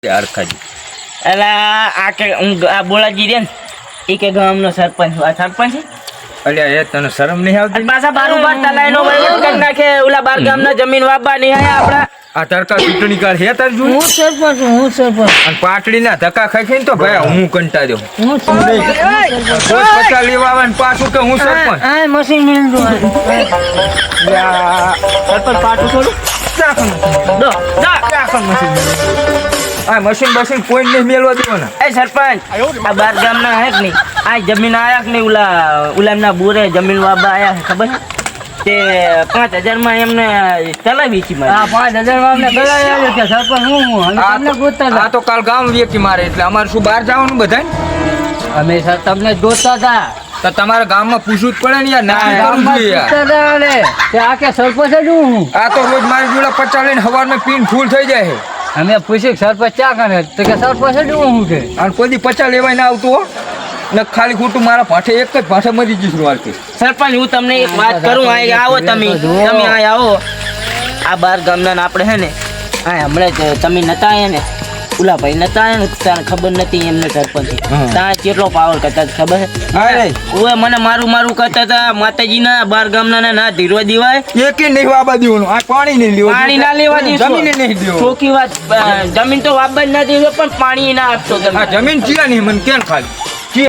यार खाजी એલા આ કે આ બોલાજી રે ને ઈ કે ગામનો સરપંચ આ સરપંચ છે અલ્યા એ તને શરમ નહીં આવતી? અને પાછા બારું બાર તલાઈનો વહીવટ કરી નાખે ઓલા બાર ગામના જમીન વાપવા નહીં આયા આપડા આ તડકા ચૂંટણી કાળ હે તાર જોઈ? હું સરપંચ અને પાટડીના ધક્કા ખાઈ ખાઈને તો ભાઈ હું કંટાળ્યો. હું સરપંચ રોજ પચાસ લેવા આવે ને પાછું કે હું સરપંચ. આ મશીન મિલ દો યા, સરપંચ પાટું થોડું દો દો આ મશીન બશીન કોઈ નહીં મેળવા દેવાના. એ સરપંચ આ બાર ગામના હે કે નહીં આ જમીન આયા કે નહીં ઉલામના બોરે જમીન વાપવા આયા છે ખબર છે તે 5000 માં એમને ચલાવી છે મારે. આ 5000 માં અમને કરાવી આવ્યો કે સરપંચ હું અને તમને ગોતતા આ હતા તો કાલ ગામ વેકી મારે એટલે અમારે શું બહાર જવાનું બધાને? અમે સર તમને ગોતતા હતા તો તમારા ગામમાં પૂછવું જ પડે ને યાર. ના કરવું ગામમાં જોઈએ યાર. પૂછતા હતા ને કે આ કે સરપંચ જ હું આ તો રોજ મારી જોડે 50 લઈને સવારમાં પીને ફૂલ થઈ જાય છે. અમે પૂછ્યું કે સરપંચ ચા કરે તો કે સરપંચ જ હું કે અને કોઈ દી 50 લેવાય ના આવતું હો ને ખાલી ખોટું મારા ભાઠે એક જ ભાષા મરી જઈશું વાળતી. સરપંચ હું તમને એક વાત કરું આ આવો તમે આ આવો આ બાર ગામના ને આપણે હે ને આ હમણાં જ તમે નતા આયા ને ઓલા ભાઈ નતા આયા ને તને ખબર નથી એમને સરપંચ ત્યાં કેટલો પાવર કરતા હતા ખબર હા. છે ઓએ મને મારું કરતા હતા માતાજીના બાર ગામના ના ધીરવા દીવાય એકે નહીં વાબા દેવાનું. આ પાણી નહીં લેવાનું. પાણી ના લેવા દીધું જમીને નહીં દેવાનું. ચોખ્ખી વાત જમીન તો વાપવા જ ના દીધો પણ પાણી ના આપતો આ તમે જમીન ચિયા નહીં મને કેમ ખાલી